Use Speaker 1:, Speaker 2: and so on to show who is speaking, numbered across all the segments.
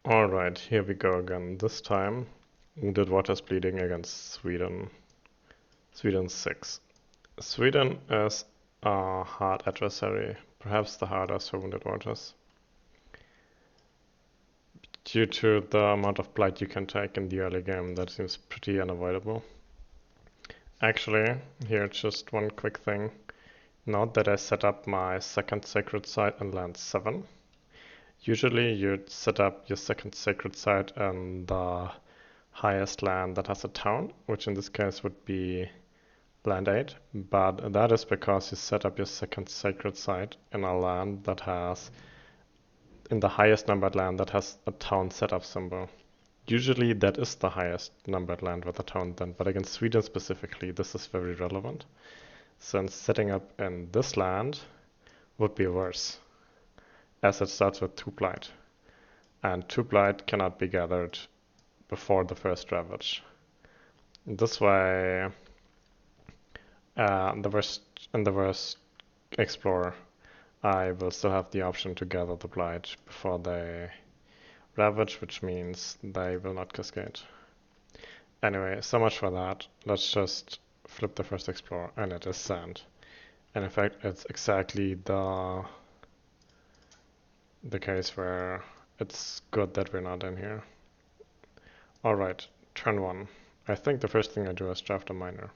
Speaker 1: Alright, here we go again. This time, Wounded Waters bleeding against Sweden. Sweden 6. Sweden is a hard adversary, perhaps the hardest for Wounded Waters, due to the amount of blight you can take in the early game. That seems pretty unavoidable. Actually, here just one quick thing. Note that I set up my second sacred site in land 7. Usually you'd set up your second sacred site in the highest land that has a town, which in this case would be land 8, but that is because you set up your second sacred site in a land that has, in the highest numbered land that has a town setup symbol. Usually that is the highest numbered land with a town then, but against Sweden specifically, this is very relevant, since setting up in this land would be worse, as it starts with 2 blight, and 2 blight cannot be gathered before the first ravage. This way, in the worst explorer, I will still have the option to gather the blight before they ravage, which means they will not cascade. Anyway, so much for that. Let's just flip the first explorer, and it is sand. And in fact, it's exactly the case where it's good that we're not in here. Alright, turn 1. I think the first thing I do is draft a miner.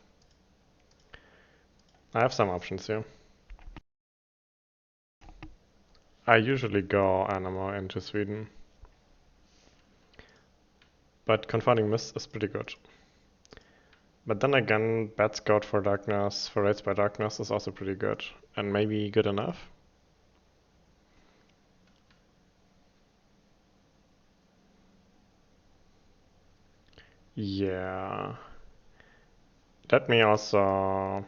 Speaker 1: I have some options here. I usually go Anemo into Sweden, but Confounding Mist is pretty good. But then again, Bad Scout for Darkness, for Raids by Darkness is also pretty good, and maybe good enough. Yeah. Let me also...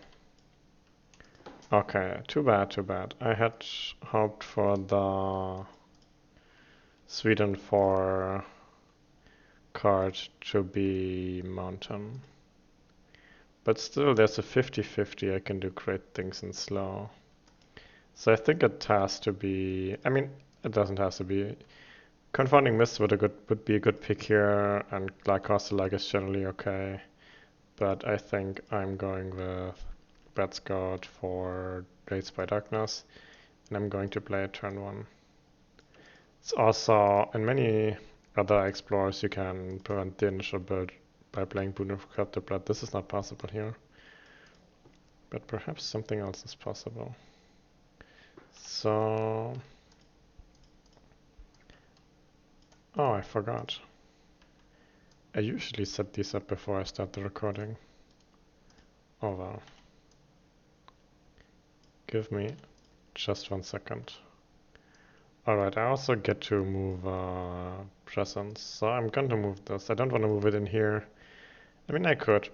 Speaker 1: Okay, too bad, too bad. I had hoped for the Sweden 4 card to be Mountain. But still, there's a 50-50. I can do great things in slow. So I think it has to be... I mean, it doesn't have to be. Confounding Mist would be a good pick here, and Glycosylike is generally okay. But I think I'm going with Bad Scout for Raids by Darkness, and I'm going to play turn 1. It's also, in many other explorers, you can prevent the initial build by playing Boon of Corrupted Blood. This is not possible here, but perhaps something else is possible. So... Oh, I forgot. I usually set these up before I start the recording. Oh well. Give me just 1 second. Alright, I also get to move presence, so I'm going to move this. I don't want to move it in here. I mean, I could.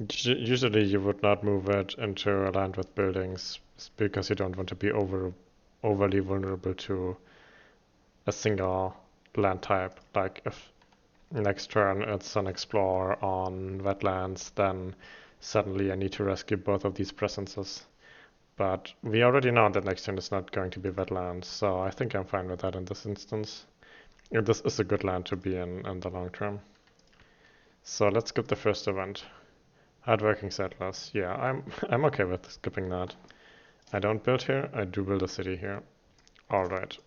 Speaker 1: Usually you would not move it into a land with buildings because you don't want to be overly vulnerable to a single land type. Like if next turn it's an explorer on wetlands, then suddenly I need to rescue both of these presences. But we already know that next turn is not going to be wetlands, so I think I'm fine with that in this instance. This is a good land to be in the long term. So let's skip the first event. Hardworking settlers. Yeah, I'm okay with skipping that. I don't build here, I do build a city here. Alright.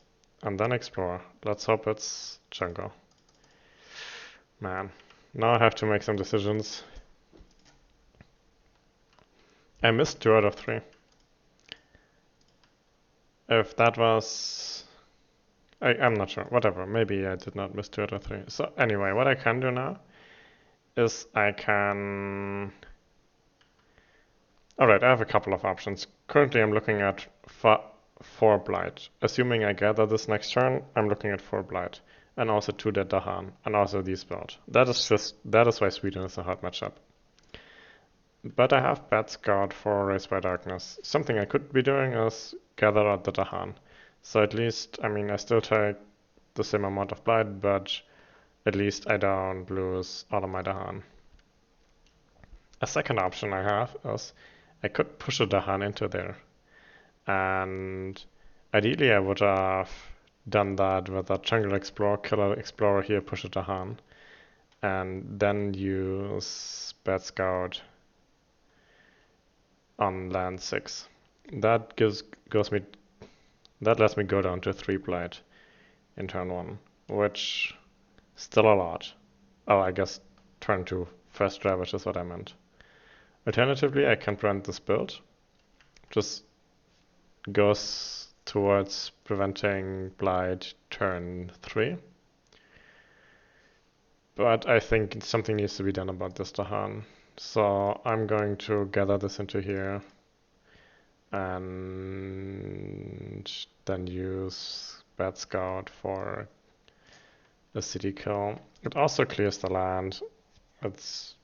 Speaker 1: And then explore. Let's hope it's jungle. Man. Now I have to make some decisions. I missed 2 out of 3. If that was... I'm not sure. Whatever. Maybe I did not miss 2 out of 3. So anyway, what I can do now is I can... Alright, I have a couple of options. Currently I'm looking at 4 blight. Assuming I gather this next turn, I'm looking at 4 blight. And also 2 dead Dahan. And also these build. That is why Sweden is a hard matchup. But I have Bad Scout for Race by Darkness. Something I could be doing is gather out the Dahan. So at least, I mean, I still take the same amount of blight, but at least I don't lose all of my Dahan. A second option I have is I could push a Dahan into there. And ideally I would have done that with a Jungle Explorer, Killer Explorer here, push a Dahan, and then use Bad Scout on land 6. That lets me go down to 3 blight in turn 1, which still a lot. Oh, I guess turn 2 first Ravage is what I meant. Alternatively, I can prevent this build. Just goes towards preventing blight turn 3. But I think something needs to be done about this Dahan. So I'm going to gather this into here and then use Bad Scout for a city kill. It also clears the land. It's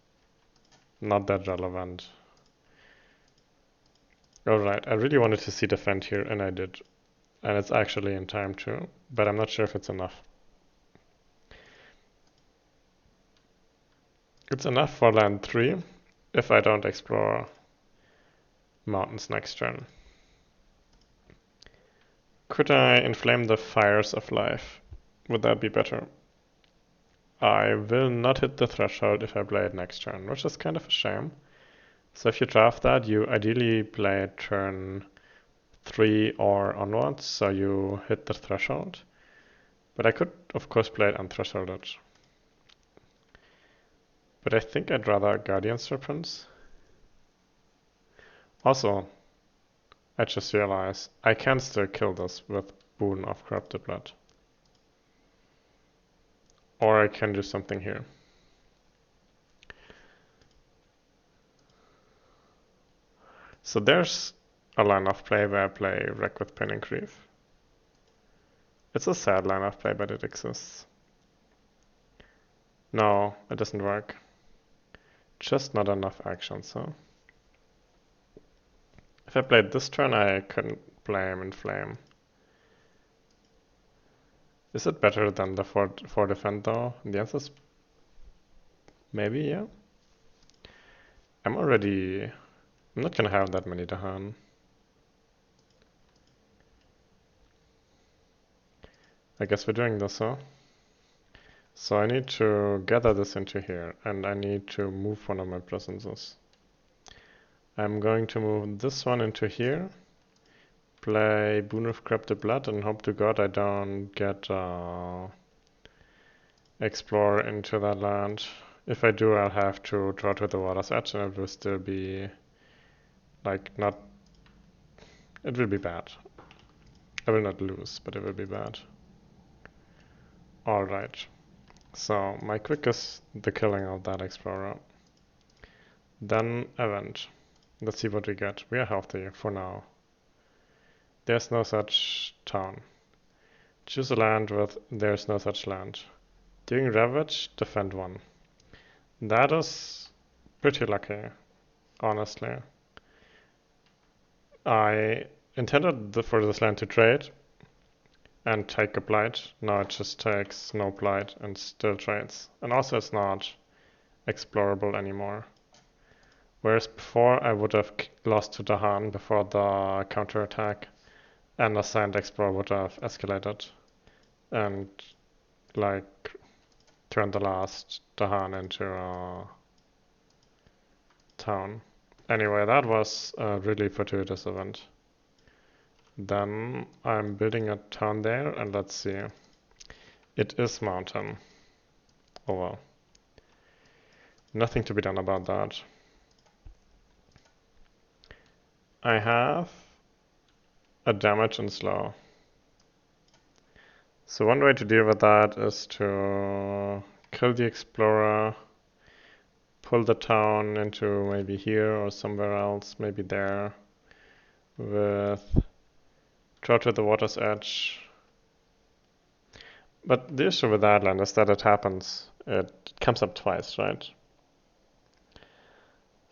Speaker 1: not that relevant. Alright, I really wanted to see defend here, and I did. And it's actually in time too, but I'm not sure if it's enough. It's enough for land 3 if I don't explore mountains next turn. Could I inflame the fires of life? Would that be better? I will not hit the threshold if I play it next turn, which is kind of a shame. So if you draft that, you ideally play it turn 3 or onwards, so you hit the threshold. But I could, of course, play it unthresholded. But I think I'd rather Guardian Serpents. Also, I just realized I can still kill this with Boon of Corrupted Blood. Or I can do something here. So there's a line of play where I play Wreck with Pain and Grief. It's a sad line of play, but it exists. No, it doesn't work. Just not enough action, so. If I played this turn, I couldn't play him in Flame. Is it better than the 4 defend though? The answer is maybe, yeah. I'm not gonna have that many Dahan. I guess we're doing this, huh? So I need to gather this into here, and I need to move one of my presences. I'm going to move this one into here, play Boon of Corrupted Blood, and hope to God I don't get Explorer into that land. If I do, I'll have to draw to the water's edge, and it will still be like not. It will be bad. I will not lose, but it will be bad. Alright. So my quick is the killing of that Explorer. Then event. Let's see what we get. We are healthy for now. There's no such town. Choose a land with there's no such land. During Ravage, defend 1. That is pretty lucky, honestly. I intended for this land to trade and take a blight. Now it just takes no blight and still trades. And also it's not explorable anymore. Whereas before I would have lost to Dahan before the counterattack, and a Sand Explorer would have escalated and like turned the last Dahan into a town. Anyway, that was a really fortuitous event. Then I'm building a town there, and let's see. It is mountain. Oh well. Nothing to be done about that. I have a damage and slow. So one way to deal with that is to kill the Explorer, pull the town into maybe here or somewhere else, maybe there, with draw to the water's edge. But the issue with that land is that it happens. It comes up twice, right?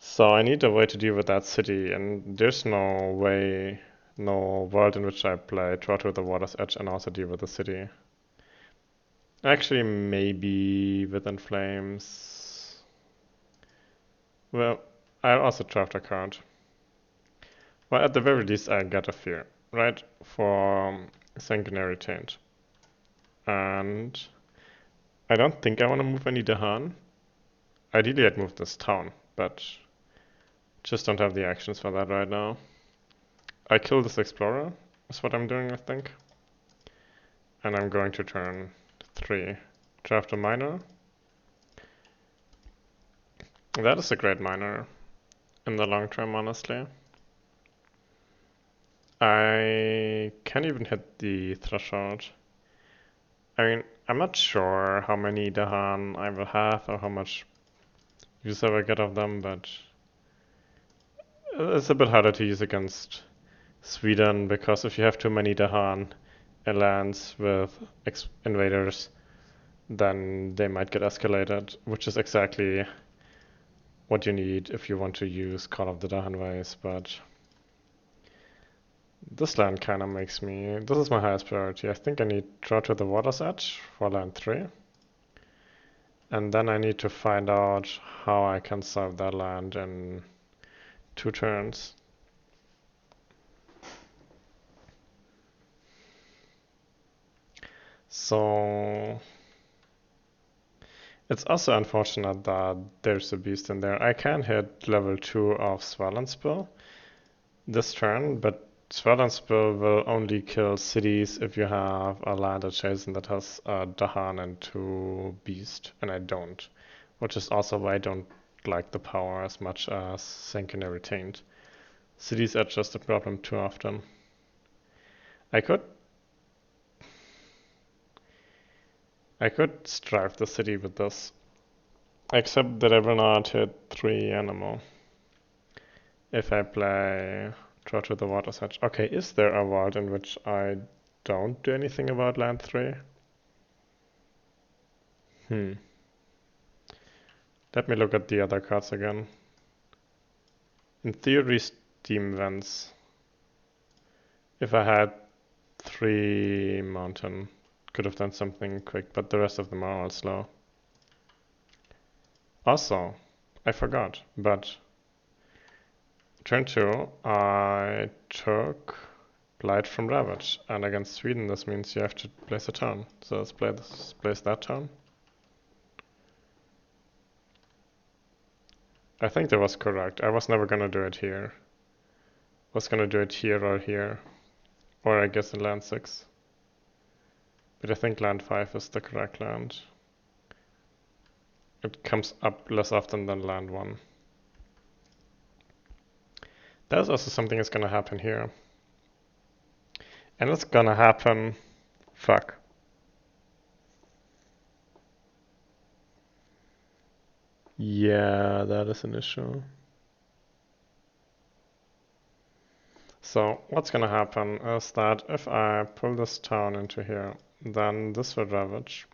Speaker 1: So I need a way to deal with that city, and there's no way, no world in which I play draw to the water's edge and also deal with the city. Actually, maybe within Flames. Well, I'll also draft a card. Well, at the very least, I get a fear, right? For Sanguinary Taint. and I don't think I want to move any Dahan. Ideally, I'd move this town, but just don't have the actions for that right now. I kill this explorer, is what I'm doing, I think. And I'm going to turn 3. Draft a miner. That is a great miner in the long term, honestly. I can't even hit the threshold. I mean, I'm not sure how many Dahan I will have or how much use I will get of them, but it's a bit harder to use against Sweden because if you have too many Dahan lands with invaders, then they might get escalated, which is exactly what you need if you want to use Call of the Dahan Ways, but this land kind of makes me... This is my highest priority. I think I need Draw to the Water's Edge for land 3. And then I need to find out how I can solve that land in 2 turns. So... It's also unfortunate that there's a beast in there. I can hit level 2 of Svalanspil this turn, but Svalanspil will only kill cities if you have a land adjacent that has Dahan and 2 beast, and I don't. Which is also why I don't like the power as much as Sanguinary Taint. Cities are just a problem too often. I could strive the city with this, except that I will not hit 3 animal if I play Draw to the Water's Edge. Okay, is there a world in which I don't do anything about land 3? Let me look at the other cards again. In theory, Steam Vents. If I had 3 mountain, could have done something quick, but the rest of them are all slow. Also, I forgot, but turn 2, I took Blight from Ravage, and against Sweden this means you have to place a town. So let's place that town. I think that was correct. I was never gonna do it here. Was gonna do it here or here. Or I guess in land 6. But I think land 5 is the correct land. It comes up less often than land 1. There's also something that's gonna happen here. And it's gonna happen... Fuck. Yeah, that is an issue. So what's gonna happen is that if I pull this town into here, then this will ravage.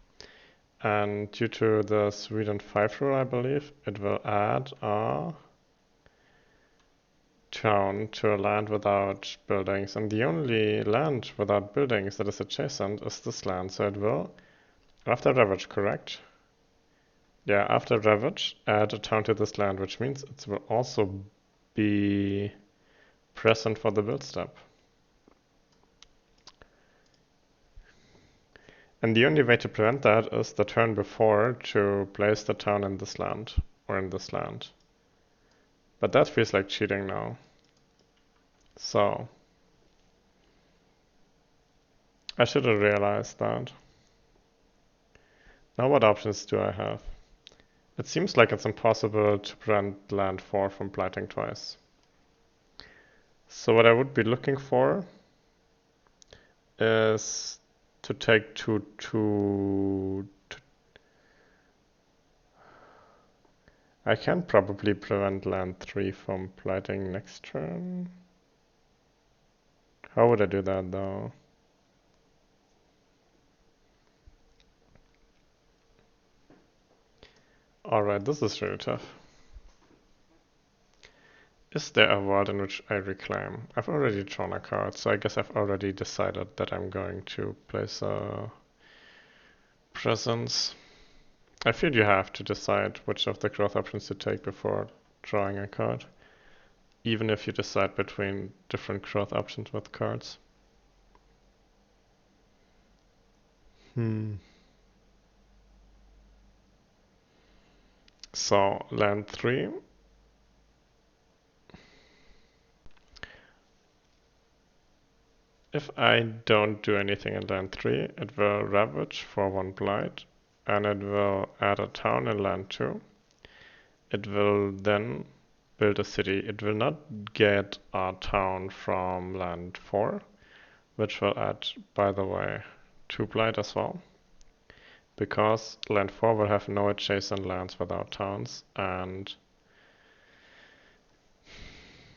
Speaker 1: And due to the Sweden 5 rule, I believe, it will add a town to a land without buildings. And the only land without buildings that is adjacent is this land. So it will, after ravage, correct? Yeah, after ravage, add a town to this land, which means it will also be present for the build step. And the only way to prevent that is the turn before to place the town in this land, or in this land. But that feels like cheating now. So, I should have realized that. Now what options do I have? It seems like it's impossible to prevent land 4 from blighting twice. So what I would be looking for is to take 2-2. I can probably prevent land 3 from blighting next turn. How would I do that though? Alright, this is really tough. Is there a world in which I reclaim? I've already drawn a card, so I guess I've already decided that I'm going to place a presence. I feel you have to decide which of the growth options to take before drawing a card, even if you decide between different growth options with cards. So land 3. If I don't do anything in land 3, it will ravage for 1 blight, and it will add a town in land 2. It will then build a city. It will not get a town from land 4, which will add, by the way, 2 blight as well, because land 4 will have no adjacent lands without towns, and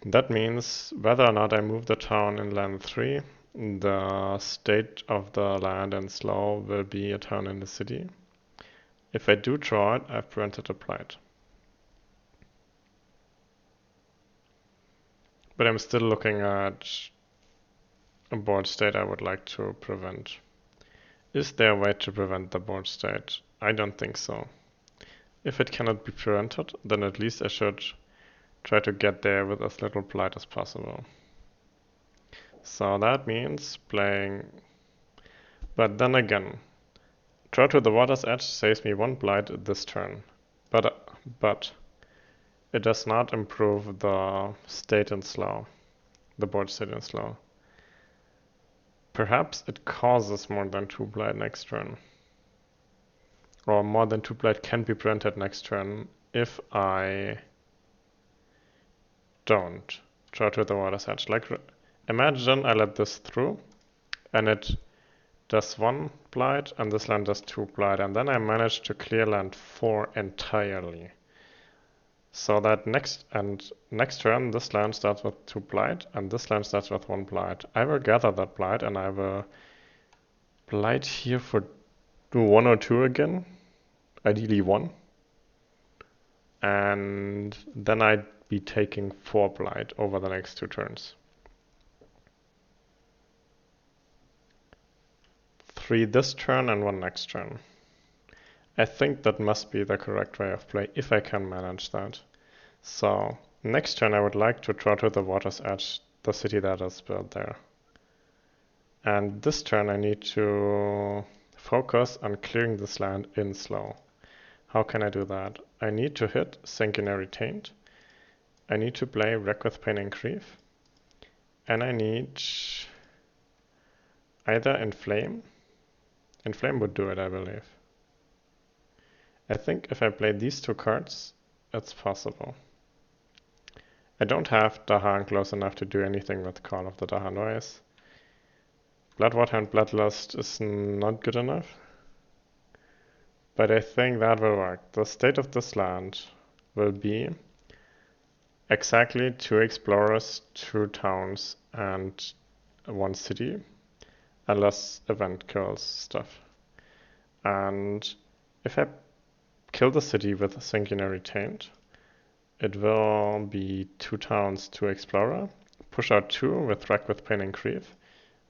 Speaker 1: that means whether or not I move the town in land 3, the state of the land in slow will be a town in the city. If I do draw it, I've prevented a blight. But I'm still looking at a board state I would like to prevent. Is there a way to prevent the board state? I don't think so. If it cannot be prevented, then at least I should try to get there with as little blight as possible. So that means playing... But then again, draw to the water's edge saves me 1 blight this turn. But it does not improve the state in slow, the board state in slow. Perhaps it causes more than 2 blight next turn. Or more than 2 blight can be prevented next turn if I don't draw to the water's edge. Like, imagine I let this through and it does 1 blight and this land does 2 blight, and then I manage to clear land 4 entirely. So that next turn this land starts with 2 blight and this land starts with 1 blight. I will gather that blight and I will blight here for 1 or 2 again, ideally 1. And then I'd be taking 4 blight over the next 2 turns. 3 this turn and 1 next turn. I think that must be the correct way of play, if I can manage that. So, next turn I would like to draw to the water's edge the city that is built there. And this turn I need to focus on clearing this land in slow. How can I do that? I need to hit Sanguinary Taint. I need to play Wreck with Pain and Grief. And I need either Inflame. Inflame would do it, I believe. I think if I play these 2 cards, it's possible. I don't have Dahan close enough to do anything with Call of the Dahan Noise. Bloodwater and Bloodlust is not good enough. But I think that will work. The state of this land will be exactly 2 explorers, 2 towns, and 1 city, unless event kills stuff. And if I kill the city with Sanguinary Taint, it will be 2 towns, 2 explorer. Push out 2 with Wreck with Pain and Grief.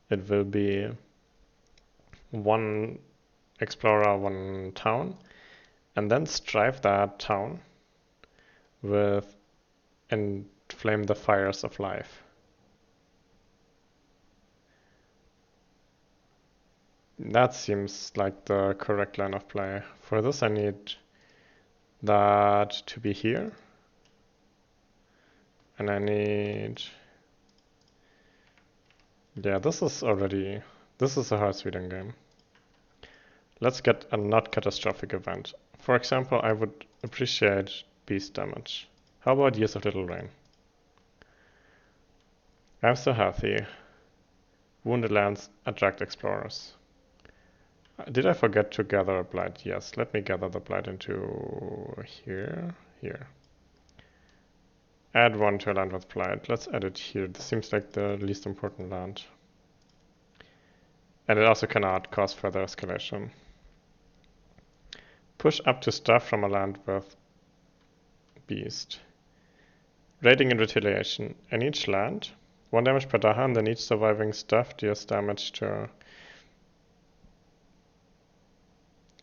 Speaker 1: It will be 1 explorer, 1 town. And then strive that town with Inflame the Fires of Life. That seems like the correct line of play. For this I need that to be here. And I need... Yeah, this is a hard-speeding game. Let's get a not catastrophic event. For example, I would appreciate beast damage. How about Years of Little Rain? I'm so healthy. Wounded lands attract explorers. Did I forget to gather a blight? Yes, let me gather the blight into here. Add 1 to a land with blight. Let's add it here. This seems like the least important land. And it also cannot cause further escalation. Push up to stuff from a land with beast. Raiding and Retaliation. In each land, 1 damage per Dahan, then each surviving stuff deals damage to...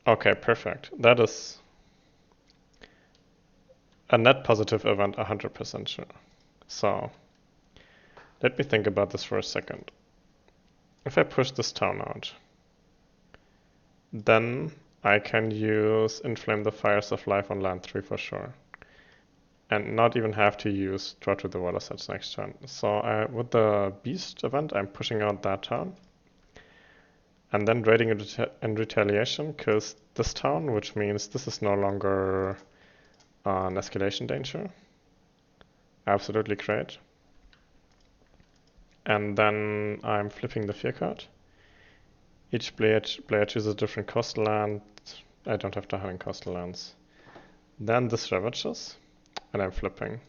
Speaker 1: Okay, perfect. That is a net positive event, 100% sure. So, let me think about this for a second. If I push this town out, then I can use Inflame the Fires of Life on land 3 for sure. And not even have to use Draw to the Watersheds next turn. So with the Beast event, I'm pushing out that town. And then raiding in retaliation kills this town, which means this is no longer an escalation danger. Absolutely great. And then I'm flipping the Fear card. Each player chooses a different coastal land. I don't have to have any coastal lands. Then this Ravages, and I'm flipping.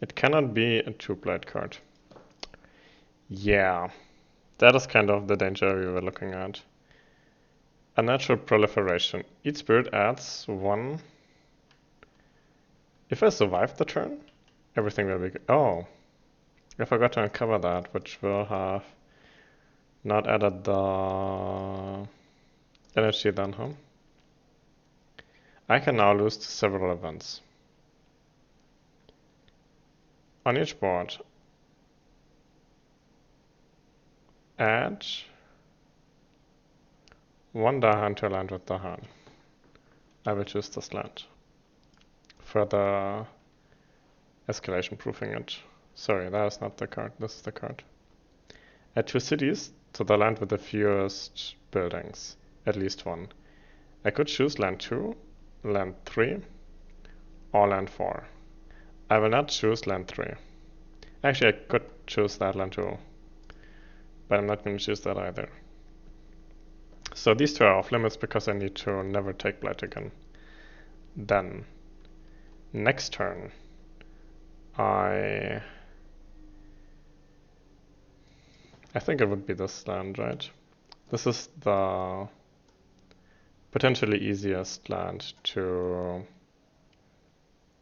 Speaker 1: It cannot be a 2-blade card. Yeah, that is kind of the danger we were looking at. Unnatural Proliferation. Each spirit adds 1. If I survive the turn, everything will be good. Oh, I forgot to uncover that, which will have not added the energy then, huh? I can now lose to several events. On each board, add 1 Dahan to a land with Dahan. I will choose this land. Further escalation proofing it. Sorry, that is not the card, this is the card. Add 2 cities to the land with the fewest buildings, at least 1. I could choose land 2, land 3, or land 4. I will not choose land 3. Actually, I could choose that land 2, but I'm not going to choose that either. So these 2 are off limits because I need to never take Blight again. Then, next turn, I think it would be this land, right? This is the potentially easiest land to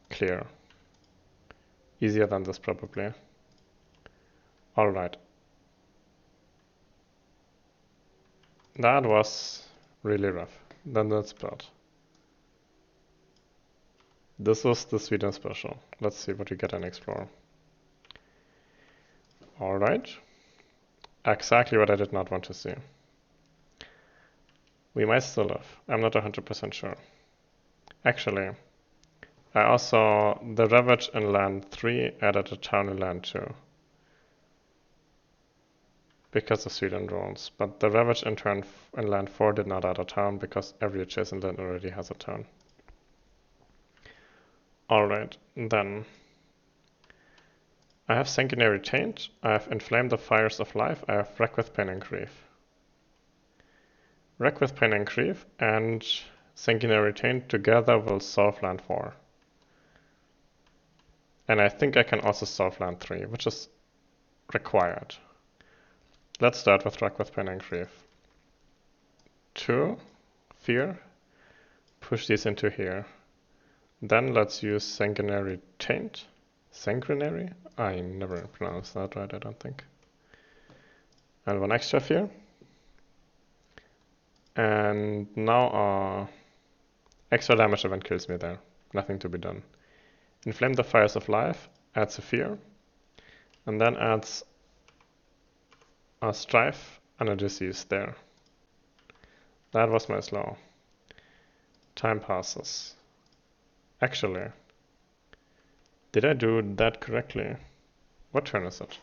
Speaker 1: clear. Easier than this, probably. Alright. That was really rough. Then that's bad. This was the Sweden special. Let's see what we get in Explore. Alright. Exactly what I did not want to see. We might still live. I'm not 100% sure. Actually, I also, the Ravage in land 3 added a town in land 2. Because of Sweden rules. But the Ravage in turn in land 4 did not add a town because every adjacent land already has a town. Alright, then. I have Sanguinary Taint, I have Inflame the Fires of Life, I have Wreck with Pain and Grief. Wreck with Pain and Grief and Sanguinary Taint together will solve land 4. And I think I can also solve land 3, which is required. Let's start with Wreck with Pain and Grief. 2, Fear, push these into here. Then let's use Sanguinary Taint. Sanguinary? I never pronounced that right, I don't think. And 1 extra Fear. And now extra damage event kills me there. Nothing to be done. Inflame the Fires of Life, adds a Fear. And then adds a Strife and a Disease there. That was my slow. Time passes. Actually, did I do that correctly? What turn is it?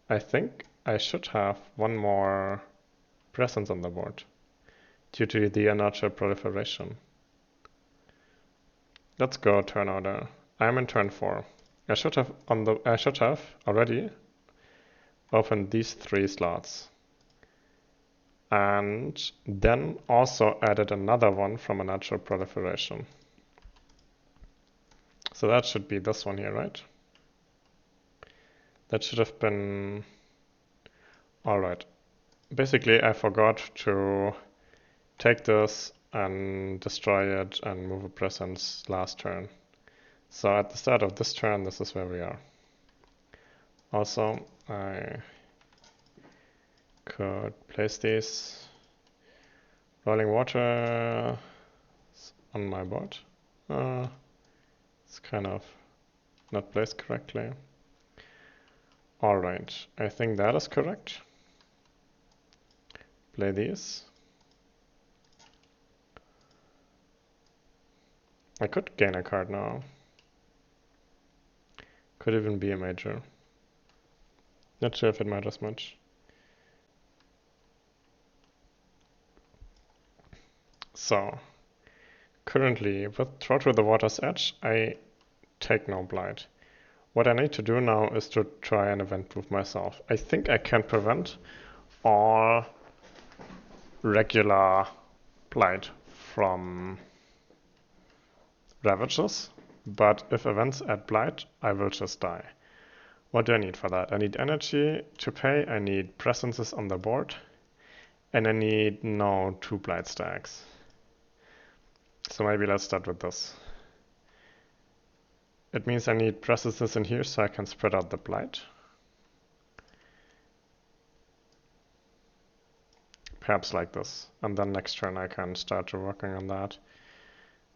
Speaker 1: I think I should have 1 more presence on the board due to the Unnatural Proliferation. Let's go turn order. I'm in turn 4. I should have already opened these 3 slots. And then also added another one from Unnatural Proliferation. So that should be this one here, right? That should have been... Alright. Basically, I forgot to take this and destroy it and move a presence last turn. So at the start of this turn, this is where we are. Also, I could place these Rolling Water on my board. It's kind of not placed correctly. Alright, I think that is correct. play these. I could gain a card now. Could even be a major. Not sure if it matters much. So, currently, with Throw to the Water's Edge, I take no blight. What I need to do now is to try and event proof myself. I think I can prevent all regular blight from ravages, but if events add blight, I will just die. What do I need for that? I need energy to pay, I need presences on the board, and I need no 2 blight stacks. So maybe let's start with this. It means I need presences in here so I can spread out the blight. Perhaps like this. And then next turn I can start to working on that.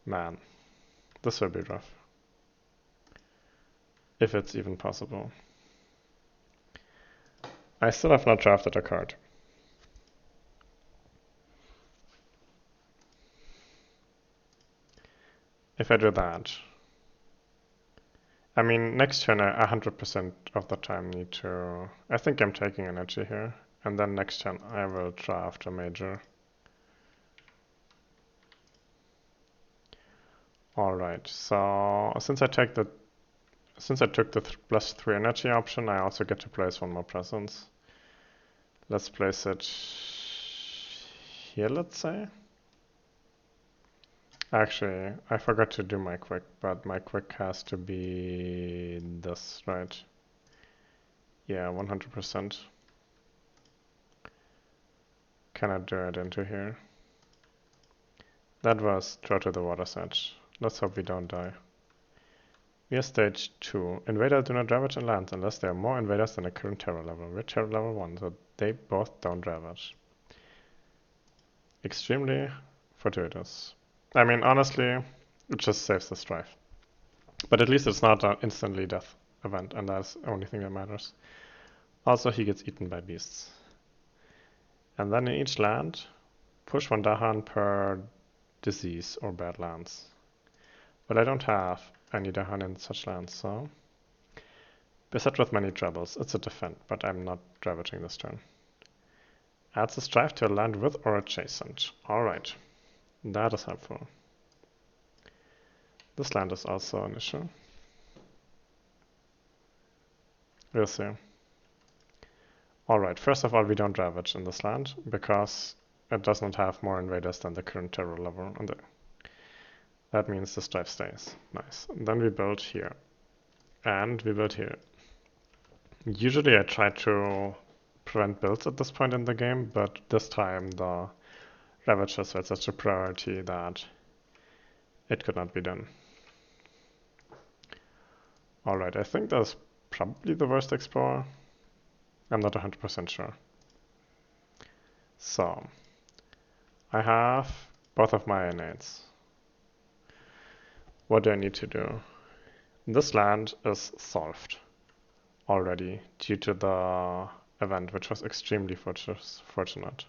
Speaker 1: Man, this will be rough. If it's even possible. I still have not drafted a card. If I do that, I mean, next turn I 100% of the time need to... I think I'm taking energy here. And then next turn I will draft a major. Alright, so since I took the +3 energy option, I also get to place one more presence. Let's place it here, let's say. Actually, I forgot to do my quick, but my quick has to be this, right? Yeah, 100%. Can I do it into here? That was Throw to the Water's Edge. Let's hope we don't die. We are stage 2. Invaders do not ravage in lands unless there are more invaders than the current terror level. We're terror level 1, so they both don't ravage. Extremely fortuitous. I mean, honestly, it just saves the strife. But at least it's not an instantly death event, and that's the only thing that matters. Also, he gets eaten by beasts. And then in each land, push 1 Dahan per disease or bad lands. But I don't have any Dahan in such lands, so... Beset with many troubles. It's a defend, but I'm not ravaging this turn. Adds a strife to a land with or adjacent. Alright. That is helpful. This land is also an issue. We'll see. Alright, first of all, we don't ravage in this land, because it does not have more invaders than the current terror level. And that means the strife stays. Nice. And then we build here. And we build here. Usually I try to prevent builds at this point in the game, but this time the Ravagers were such a priority that it could not be done. Alright, I think that's probably the worst Explorer. I'm not 100% sure. So, I have both of my innates. What do I need to do? This land is solved already due to the event, which was extremely fortunate.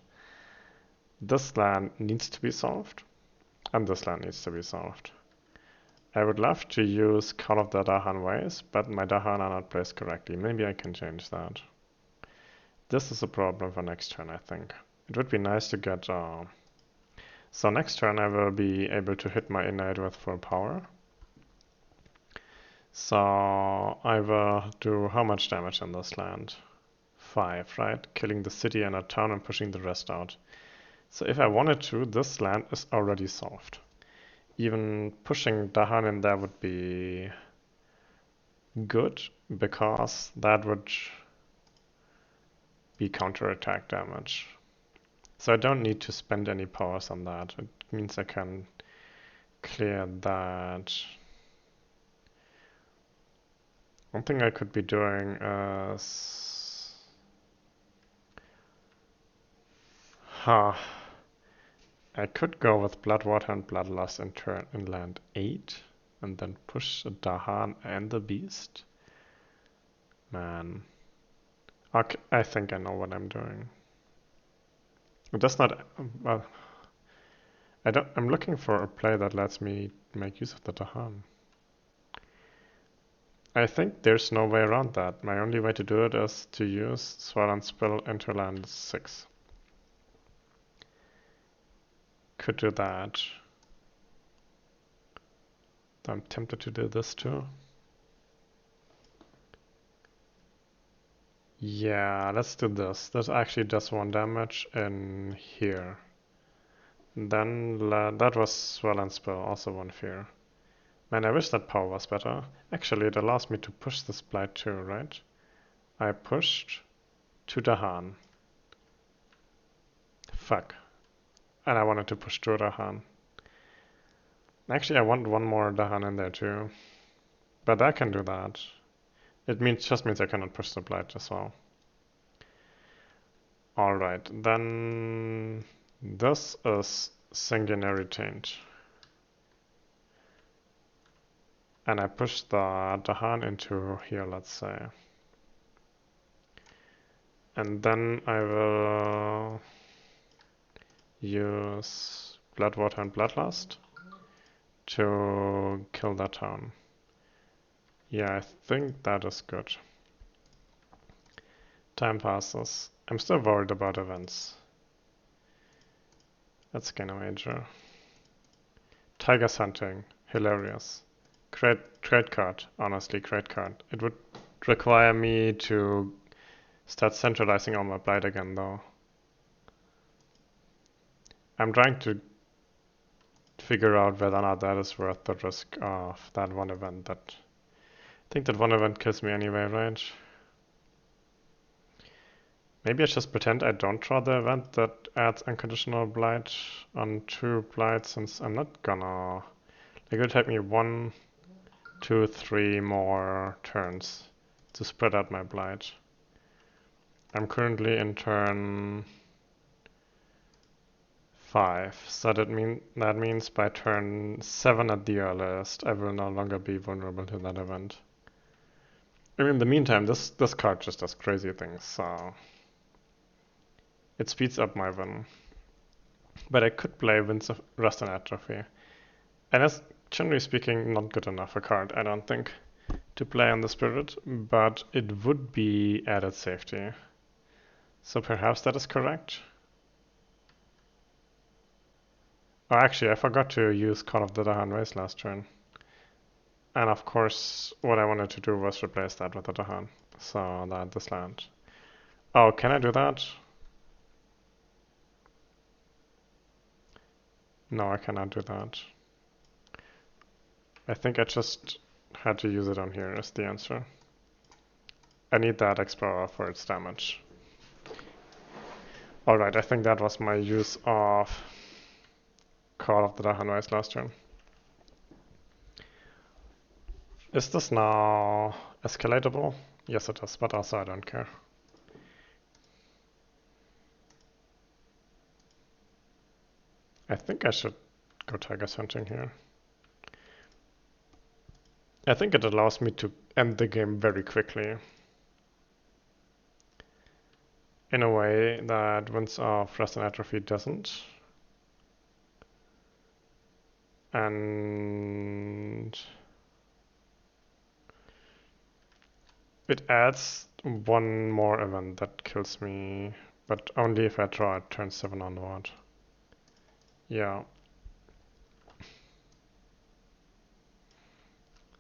Speaker 1: This land needs to be solved, and this land needs to be solved. I would love to use Call of the Dahan Ways, but my Dahan are not placed correctly. Maybe I can change that. This is a problem for next turn, I think. It would be nice to get... So next turn I will be able to hit my innate with full power. So I will do how much damage in this land? 5, right? Killing the city and a town and pushing the rest out. So if I wanted to, this land is already solved. Even pushing Dahan in there would be good, because that would be counterattack damage. So I don't need to spend any powers on that. It means I can clear that. One thing I could be doing is... I could go with Bloodwater and Bloodlust in turn in land 8 and then push a Dahan and the Beast. Man. Okay, I think I know what I'm doing. It does not. Well, I'm looking for a play that lets me make use of the Dahan. I think there's no way around that. My only way to do it is to use Swell Spill into land 6. Could do that. I'm tempted to do this too. Yeah, let's do this. This actually does 1 damage in here. Then that was Swell and Spill, also 1 fear. Man, I wish that power was better. Actually, it allows me to push this Blight too, right? I pushed to Dahan. Fuck. And I wanted to push to Dahan. Actually, I want 1 more Dahan in there too. But I can do that. It just means I cannot push the Blight as well. Alright, then this is Sanguinary Taint. And I push the Dahan into here, let's say. And then I will use Bloodwater and Bloodlust to kill that town. Yeah, I think that is good. Time passes. I'm still worried about events. Let's gain a major. Tiger's Hunting. Hilarious. Great card. Honestly, great card. It would require me to start centralizing all my Blight again, though. I'm trying to figure out whether or not that is worth the risk of that 1 event. I think that 1 event kills me anyway, right? Maybe I just pretend I don't draw the event that adds unconditional Blight on 2 Blight, since I'm not gonna... Like, it would take me 1, 2, 3 more turns to spread out my Blight. I'm currently in turn 5, so that means by turn 7 at the earliest, I will no longer be vulnerable to that event. I mean, in the meantime, this card just does crazy things, so it speeds up my win. But I could play Winds of Rust and Atrophy, and that's generally speaking not good enough a card, I don't think, to play on the Spirit, but it would be added safety. So perhaps that is correct. Oh, actually, I forgot to use Call of the Dahan Race last turn. And of course, what I wanted to do was replace that with the Dahan, so that this land. Oh, can I do that? No, I cannot do that. I think I just had to use it on here is the answer. I need that Explorer for its damage. Alright, I think that was my use of Call of the Dahan Race last turn. Is this now escalatable? Yes it is, but also I don't care. I think I should go Tiger's Hunting here. I think it allows me to end the game very quickly. In a way that Winds of Rust and Atrophy doesn't. And it adds 1 more event that kills me, but only if I draw at turn 7 onward. Yeah.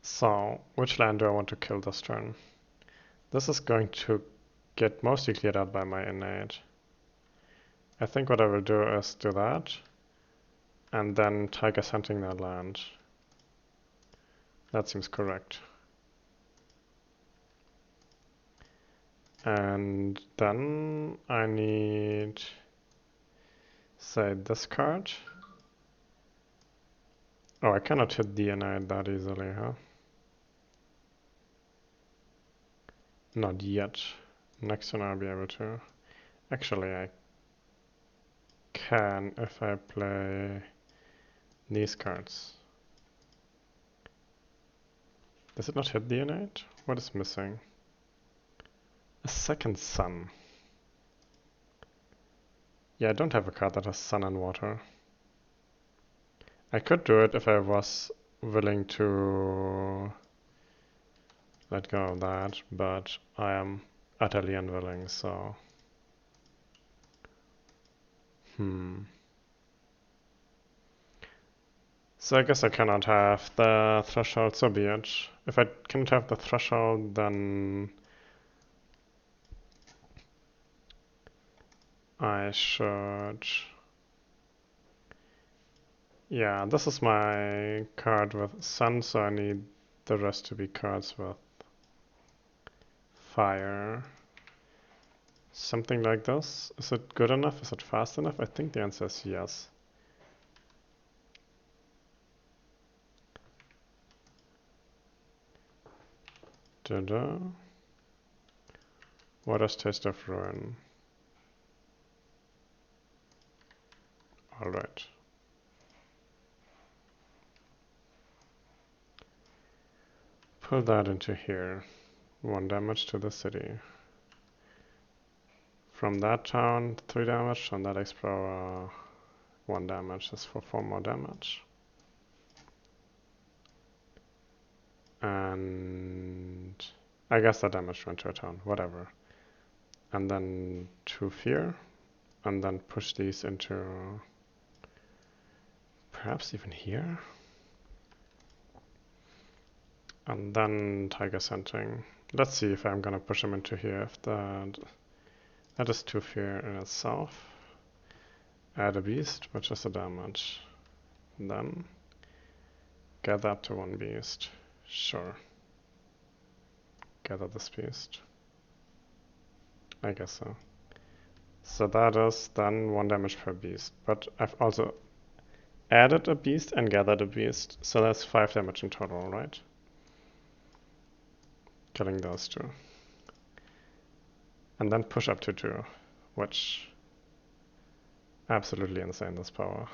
Speaker 1: So, which land do I want to kill this turn? This is going to get mostly cleared out by my innate. I think what I will do is do that, and then Tiger's Hunting that land. That seems correct. And then I need, say, this card. Oh, I cannot hit DNA that easily, huh? Not yet. Next turn I'll be able to. Actually, I can if I play these cards. Does it not hit DNA? What is missing? A second sun. Yeah, I don't have a card that has sun and water. I could do it if I was willing to let go of that, but I am utterly unwilling, so... So I guess I cannot have the threshold, so be it. If I cannot have the threshold, then I should... Yeah, this is my card with sun, so I need the rest to be cards with fire. Something like this. Is it good enough? Is it fast enough? I think the answer is yes. Da-da. Water's Taste of Ruin. Alright. Pull that into here. 1 damage to the city. From that town, 3 damage. From that explorer, 1 damage. That's for 4 more damage. And I guess that damage went to a town. Whatever. And then 2 fear. And then push these into... perhaps even here? And then Tiger Scenting. Let's see if I'm gonna push him into here. If that is 2 fear in itself. Add a beast, which is the damage. Then get that to 1 beast. Sure. Gather this beast. I guess so. So that is then 1 damage per beast. But I've also added a beast and gathered a beast. So that's 5 damage in total, right? Killing those 2. And then push up to 2, which... absolutely insane, this power.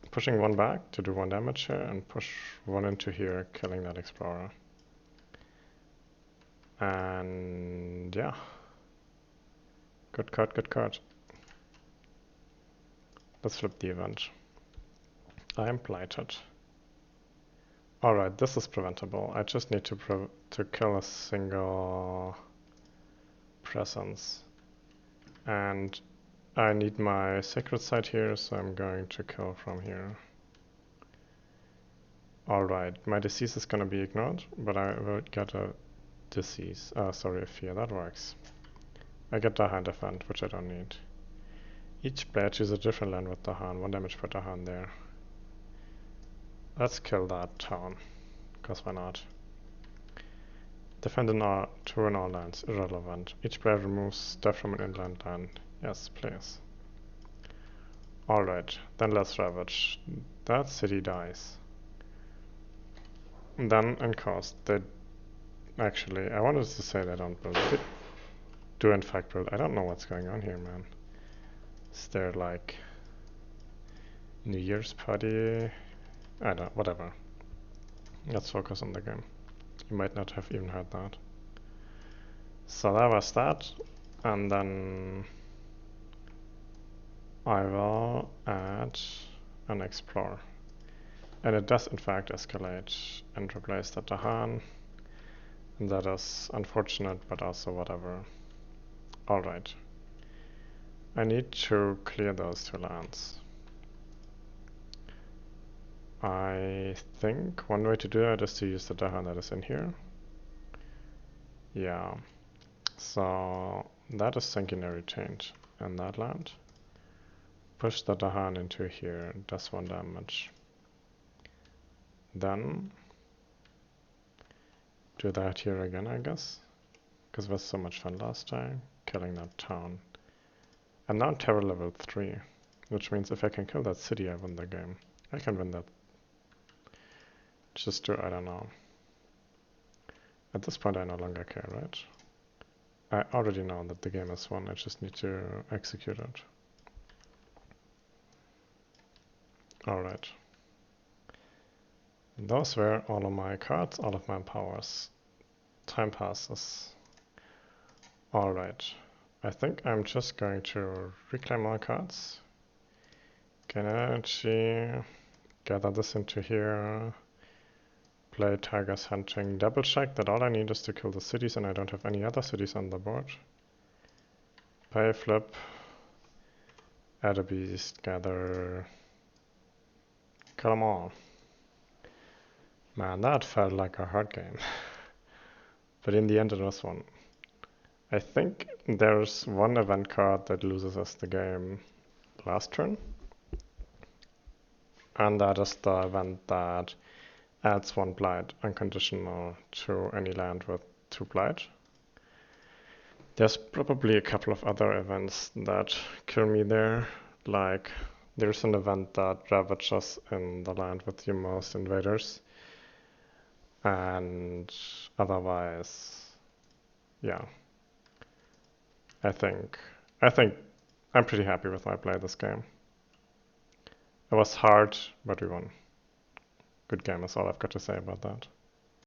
Speaker 1: Pushing 1 back to do 1 damage here, and push 1 into here, killing that explorer. And yeah. Good card, good card. Let's flip the event. I am blighted. Alright, this is preventable. I just need to kill a single presence. And I need my sacred site here, so I'm going to kill from here. Alright, my disease is gonna be ignored, but I will get a disease. Sorry, a fear. That works. I get Dahan Defend, which I don't need. Each player chooses a different land with Dahan. 1 damage per Dahan there. Let's kill that town, because why not? Defend two in all lands. Irrelevant. Each player removes stuff from an inland land. Yes, please. Alright, then let's ravage. That city dies. And then in cost, they... actually, I wanted to say they don't build. They do in fact build. I don't know what's going on here, man. Is there like... New Year's party? I don't... whatever. Let's focus on the game. You might not have even heard that. So that was that. And then... I will add an explore. And it does in fact escalate and replace the Dahan. And that is unfortunate, but also whatever. Alright. I need to clear those 2 lands. I think one way to do that is to use the Dahan that is in here. Yeah. So that is Sanguinary Change in that land. Push the Dahan into here, does 1 damage. Then do that here again, I guess. Because it was so much fun last time, killing that town. I'm now terror level 3, which means if I can kill that city, I win the game. I can win that. Just do, I don't know. At this point I no longer care, right? I already know that the game is won, I just need to execute it. Alright. Those were all of my cards, all of my powers. Time passes. Alright. I think I'm just going to reclaim all cards. Gain energy, gather this into here, play Tiger's Hunting, double check that all I need is to kill the cities and I don't have any other cities on the board. Pay, flip, add a beast, gather, kill them all. Man, that felt like a hard game. But in the end it was one. I think there's one event card that loses us the game last turn. And that is the event that adds 1 blight unconditional to any land with 2 blight. There's probably a couple of other events that kill me there, like there's an event that ravages in the land with your most invaders. And otherwise, yeah. I think I'm pretty happy with my play this game. It was hard, but we won. Good game is all I've got to say about that.